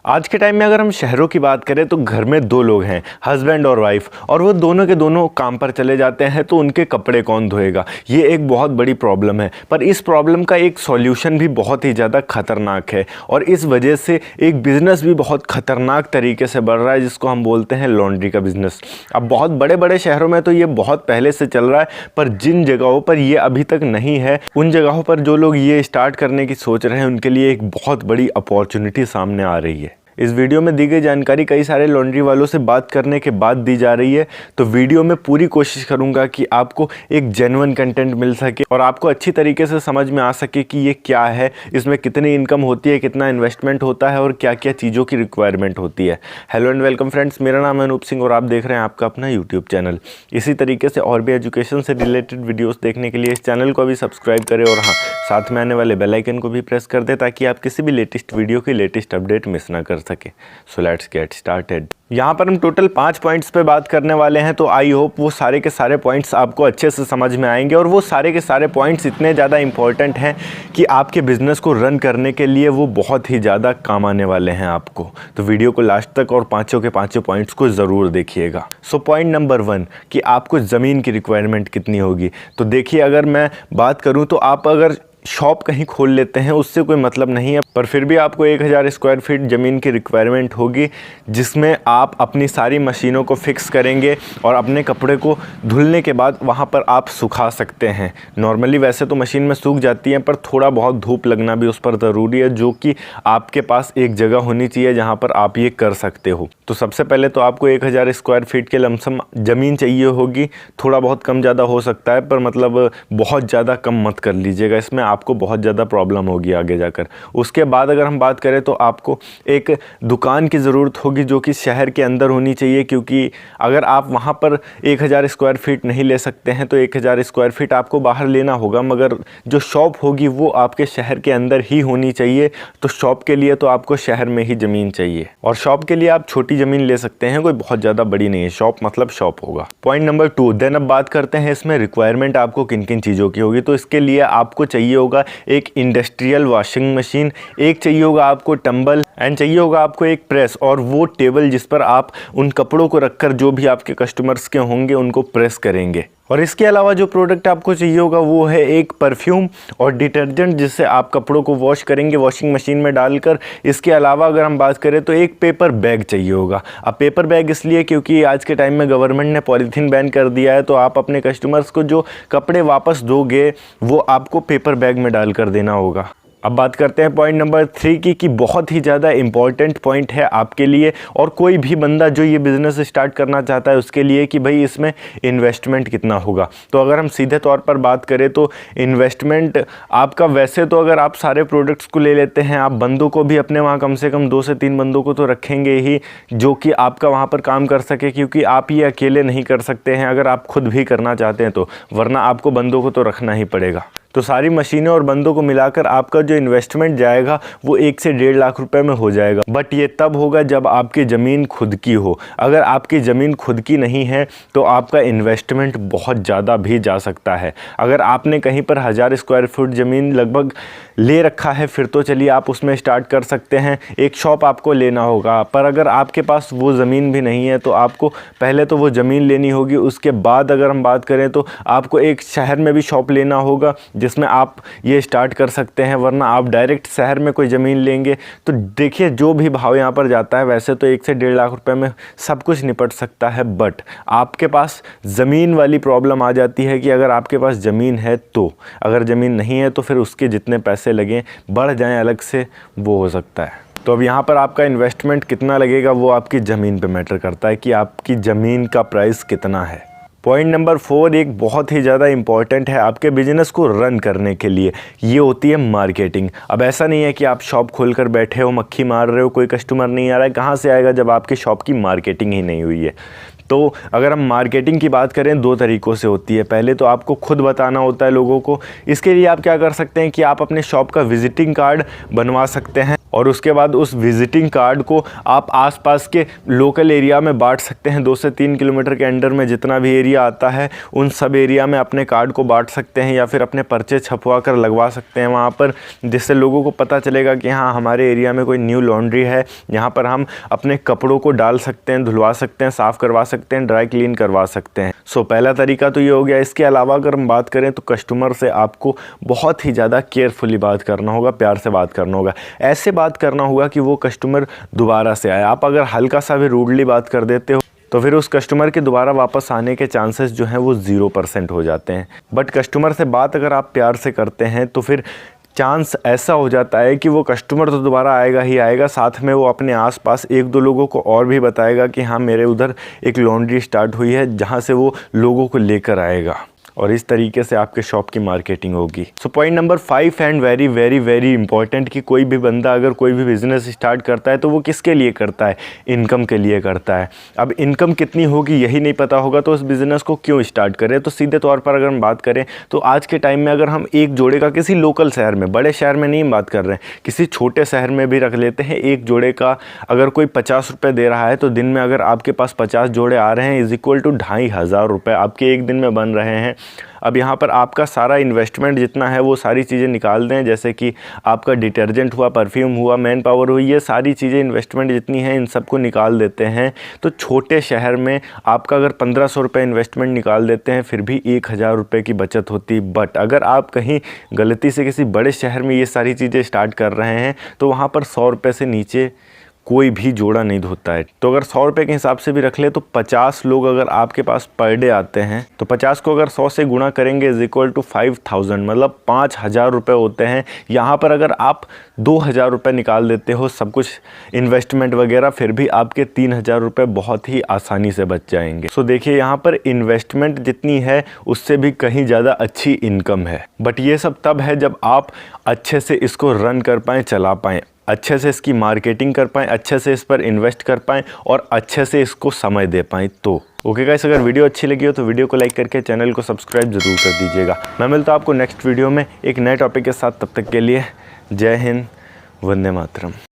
आज के टाइम में अगर हम शहरों की बात करें तो घर में दो लोग हैं, हस्बैंड और वाइफ, और वो दोनों के दोनों काम पर चले जाते हैं तो उनके कपड़े कौन धोएगा। ये एक बहुत बड़ी प्रॉब्लम है, पर इस प्रॉब्लम का एक सॉल्यूशन भी बहुत ही ज़्यादा खतरनाक है और इस वजह से एक बिज़नेस भी बहुत खतरनाक तरीके से बढ़ रहा है, जिसको हम बोलते हैं लॉन्ड्री का बिज़नेस। अब बहुत बड़े बड़े शहरों में तो ये बहुत पहले से चल रहा है, पर जिन जगहों पर ये अभी तक नहीं है, उन जगहों पर जो लोग ये स्टार्ट करने की सोच रहे हैं उनके लिए एक बहुत बड़ी अपॉर्चुनिटी सामने आ रही है। इस वीडियो में दी गई जानकारी कई सारे लॉन्ड्री वालों से बात करने के बाद दी जा रही है, तो वीडियो में पूरी कोशिश करूंगा कि आपको एक जेन्युइन कंटेंट मिल सके और आपको अच्छी तरीके से समझ में आ सके कि ये क्या है, इसमें कितनी इनकम होती है, कितना इन्वेस्टमेंट होता है और क्या क्या चीज़ों की रिक्वायरमेंट होती है। हेलो एंड वेलकम फ्रेंड्स, मेरा नाम है अनूप सिंह और आप देख रहे हैं आपका अपना यूट्यूब चैनल। इसी तरीके से और भी एजुकेशन से रिलेटेड वीडियोज़ देखने के लिए इस चैनल को अभी सब्सक्राइब करें और हाँ, साथ में आने वाले बेल आइकन को भी प्रेस कर दें ताकि आप किसी भी लेटेस्ट वीडियो की लेटेस्ट अपडेट मिस ना कर सके। So let's get started. यहाँ पर हम टोटल 5 पॉइंट्स पे बात करने वाले हैं, तो आई होप वो सारे के सारे पॉइंट्स आपको अच्छे से समझ में आएंगे और वो सारे के सारे पॉइंट्स इतने ज़्यादा इंपॉर्टेंट हैं कि आपके बिज़नेस को रन करने के लिए वो बहुत ही ज़्यादा काम आने वाले हैं आपको। तो वीडियो को लास्ट तक और पाँचों के पाँचों पॉइंट्स को ज़रूर देखिएगा। सो पॉइंट नंबर 1 कि आपको ज़मीन की रिक्वायरमेंट कितनी होगी। तो देखिए, अगर मैं बात करूँ तो आप अगर शॉप कहीं खोल लेते हैं उससे कोई मतलब नहीं है, पर फिर भी आपको 1000 स्क्वायर फीट ज़मीन की रिक्वायरमेंट होगी, जिसमें आप अपनी सारी मशीनों को फिक्स करेंगे और अपने कपड़े को धुलने के बाद वहाँ पर आप सुखा सकते हैं। नॉर्मली वैसे तो मशीन में सूख जाती हैं, पर थोड़ा बहुत धूप लगना भी उस पर ज़रूरी है, जो कि आपके पास एक जगह होनी चाहिए जहाँ पर आप ये कर सकते हो। तो सबसे पहले तो आपको 1000 स्क्वायर फीट के लमसम ज़मीन चाहिए होगी। थोड़ा बहुत कम ज़्यादा हो सकता है, पर मतलब बहुत ज़्यादा कम मत कर लीजिएगा, इसमें आपको बहुत ज़्यादा प्रॉब्लम होगी आगे जाकर। उसके बाद अगर हम बात करें तो आपको एक दुकान की ज़रूरत होगी जो कि शहर के अंदर होनी चाहिए, क्योंकि अगर आप वहाँ पर 1000 स्क्वायर फीट नहीं ले सकते हैं तो 1000 स्क्वायर फीट आपको बाहर लेना होगा, मगर जो शॉप होगी वो आपके शहर के अंदर ही होनी चाहिए। तो शॉप के लिए तो आपको शहर में ही ज़मीन चाहिए, और शॉप के लिए आप छोटी ज़मीन ले सकते हैं, कोई बहुत ज़्यादा बड़ी नहीं है। शॉप मतलब शॉप होगा। पॉइंट नंबर 2, देन अब बात करते हैं इसमें रिक्वायरमेंट आपको किन किन चीज़ों की होगी। तो इसके लिए आपको चाहिए होगा एक इंडस्ट्रियल वॉशिंग मशीन, एक चाहिए होगा आपको टंबल, एंड चाहिए होगा आपको एक प्रेस और वो टेबल जिस पर आप उन कपड़ों को रखकर जो भी आपके कस्टमर्स के होंगे उनको प्रेस करेंगे। और इसके अलावा जो प्रोडक्ट आपको चाहिए होगा वो है एक परफ्यूम और डिटर्जेंट, जिससे आप कपड़ों को वॉश करेंगे वॉशिंग मशीन में डालकर। इसके अलावा अगर हम बात करें तो एक पेपर बैग चाहिए होगा। अब पेपर बैग इसलिए क्योंकि आज के टाइम में गवर्नमेंट ने पॉलीथीन बैन कर दिया है, तो आप अपने कस्टमर्स को जो कपड़े वापस दोगे वो आपको पेपर बैग में डालकर देना होगा। अब बात करते हैं पॉइंट नंबर 3 की, कि बहुत ही ज़्यादा इंपॉर्टेंट पॉइंट है आपके लिए और कोई भी बंदा जो ये बिज़नेस स्टार्ट करना चाहता है उसके लिए, कि भाई इसमें इन्वेस्टमेंट कितना होगा। तो अगर हम सीधे तौर पर बात करें तो इन्वेस्टमेंट आपका, वैसे तो अगर आप सारे प्रोडक्ट्स को ले लेते हैं, आप बंदों को भी अपने वहाँ कम से कम 2 से 3 बंदों को तो रखेंगे ही जो कि आपका वहाँ पर काम कर सके, क्योंकि आप ये अकेले नहीं कर सकते हैं अगर आप खुद भी करना चाहते हैं तो, वरना आपको बंदों को तो रखना ही पड़ेगा। तो सारी मशीनें और बंदों को मिलाकर आपका जो इन्वेस्टमेंट जाएगा वो 1 से 1.5 लाख रुपए में हो जाएगा। बट ये तब होगा जब आपकी ज़मीन खुद की हो। अगर आपकी ज़मीन खुद की नहीं है तो आपका इन्वेस्टमेंट बहुत ज़्यादा भी जा सकता है। अगर आपने कहीं पर 1000 स्क्वायर फुट ज़मीन लगभग ले रखा है फिर तो चलिए आप उसमें स्टार्ट कर सकते हैं। एक शॉप आपको लेना होगा, पर अगर आपके पास वो ज़मीन भी नहीं है तो आपको पहले तो वो ज़मीन लेनी होगी। उसके बाद अगर हम बात करें तो आपको एक शहर में भी शॉप लेना होगा जिसमें आप ये स्टार्ट कर सकते हैं, वरना आप डायरेक्ट शहर में कोई ज़मीन लेंगे तो देखिए जो भी भाव यहाँ पर जाता है, वैसे तो 1 से 1.5 लाख रुपए में सब कुछ निपट सकता है। बट आपके पास ज़मीन वाली प्रॉब्लम आ जाती है कि अगर आपके पास ज़मीन है तो, अगर ज़मीन नहीं है तो फिर उसके जितने पैसे लगें बढ़ जाएं अलग से, वो हो सकता है। तो अब यहाँ पर आपका इन्वेस्टमेंट कितना लगेगा वो आपकी ज़मीन पे मैटर करता है कि आपकी ज़मीन का प्राइस कितना है। पॉइंट नंबर 4 एक बहुत ही ज़्यादा इंपॉर्टेंट है आपके बिज़नेस को रन करने के लिए, ये होती है मार्केटिंग। अब ऐसा नहीं है कि आप शॉप खोलकर बैठे हो, मक्खी मार रहे हो, कोई कस्टमर नहीं आ रहा है, कहाँ से आएगा जब आपकी शॉप की मार्केटिंग ही नहीं हुई है। तो अगर हम मार्केटिंग की बात करें 2 तरीक़ों से होती है। पहले तो आपको खुद बताना होता है लोगों को। इसके लिए आप क्या कर सकते हैं कि आप अपने शॉप का विजिटिंग कार्ड बनवा सकते हैं और उसके बाद उस विजिटिंग कार्ड को आप आसपास के लोकल एरिया में बांट सकते हैं। 2 से 3 किलोमीटर के अंडर में जितना भी एरिया आता है उन सब एरिया में अपने कार्ड को बांट सकते हैं, या फिर अपने पर्चे छपवा कर लगवा सकते हैं वहाँ पर, जिससे लोगों को पता चलेगा कि हाँ हमारे एरिया में कोई न्यू लॉन्ड्री है, यहाँ पर हम अपने कपड़ों को डाल सकते हैं, धुलवा सकते हैं, साफ़ करवा सकते हैं, ड्राई क्लीन करवा सकते हैं। सो पहला तरीका तो ये हो गया। इसके अलावा अगर हम बात करें तो कस्टमर से आपको बहुत ही ज़्यादा केयरफुली बात करना होगा, प्यार से बात करना होगा। ऐसे बात करना होगा कि वो कस्टमर दोबारा से आए। आप अगर हल्का सा भी रूडली बात कर देते हो तो फिर उस कस्टमर के दोबारा वापस आने के चांसेस जो हैं वो 0% हो जाते हैं। बट कस्टमर से बात अगर आप प्यार से करते हैं तो फिर चांस ऐसा हो जाता है कि वो कस्टमर तो दोबारा आएगा ही आएगा, साथ में वो अपने आसपास 1-2 लोगों को और भी बताएगा कि हाँ मेरे उधर एक लॉन्ड्री स्टार्ट हुई है, जहाँ से वो लोगों को लेकर आएगा, और इस तरीके से आपके शॉप की मार्केटिंग होगी। So point number 5 and very very very important कि कोई भी बंदा अगर कोई भी बिज़नेस स्टार्ट करता है तो वो किसके लिए करता है? इनकम के लिए करता है। अब इनकम कितनी होगी यही नहीं पता होगा तो उस बिज़नेस को क्यों स्टार्ट करें? तो सीधे तौर पर अगर हम बात करें तो आज के टाइम में अगर हम एक जोड़े का किसी लोकल शहर में, बड़े शहर में नहीं बात कर रहे हैं, किसी छोटे शहर में भी रख लेते हैं, एक जोड़े का अगर कोई 50 रुपये दे रहा है तो दिन में अगर आपके पास 50 जोड़े आ रहे हैं इज इक्वल टू 2500 रुपये आपके एक दिन में बन रहे हैं। अब यहाँ पर आपका सारा इन्वेस्टमेंट जितना है वो सारी चीज़ें निकाल दें, जैसे कि आपका डिटर्जेंट हुआ, परफ्यूम हुआ, मैन पावर हुई, ये सारी चीज़ें इन्वेस्टमेंट जितनी हैं इन सबको निकाल देते हैं तो छोटे शहर में आपका अगर 1500 रुपये इन्वेस्टमेंट निकाल देते हैं फिर भी 1000 रुपये की बचत होती। बट अगर आप कहीं गलती से किसी बड़े शहर में ये सारी चीज़ें स्टार्ट कर रहे हैं तो वहाँ पर 100 रुपये से नीचे कोई भी जोड़ा नहीं धोता है। तो अगर 100 रुपये के हिसाब से भी रख ले तो 50 लोग अगर आपके पास पर डे आते हैं तो 50 को अगर 100 से गुणा करेंगे इज इक्वल टू 5000, मतलब 5000 रुपये होते हैं। यहाँ पर अगर आप 2000 रुपये निकाल देते हो सब कुछ इन्वेस्टमेंट वगैरह, फिर भी आपके 3000 रुपये बहुत ही आसानी से बच जाएंगे। सो देखिए यहाँ पर इन्वेस्टमेंट जितनी है उससे भी कहीं ज़्यादा अच्छी इनकम है। बट ये सब तब है जब आप अच्छे से इसको रन कर पाएँ, चला पाएँ, अच्छे से इसकी मार्केटिंग कर पाएँ, अच्छे से इस पर इन्वेस्ट कर पाएँ और अच्छे से इसको समय दे पाएँ। तो ओके गाइस, अगर वीडियो अच्छी लगी हो तो वीडियो को लाइक करके चैनल को सब्सक्राइब ज़रूर कर दीजिएगा। मैं मिलता हूँ आपको नेक्स्ट वीडियो में एक नए टॉपिक के साथ। तब तक के लिए जय हिंद, वंदे मातरम।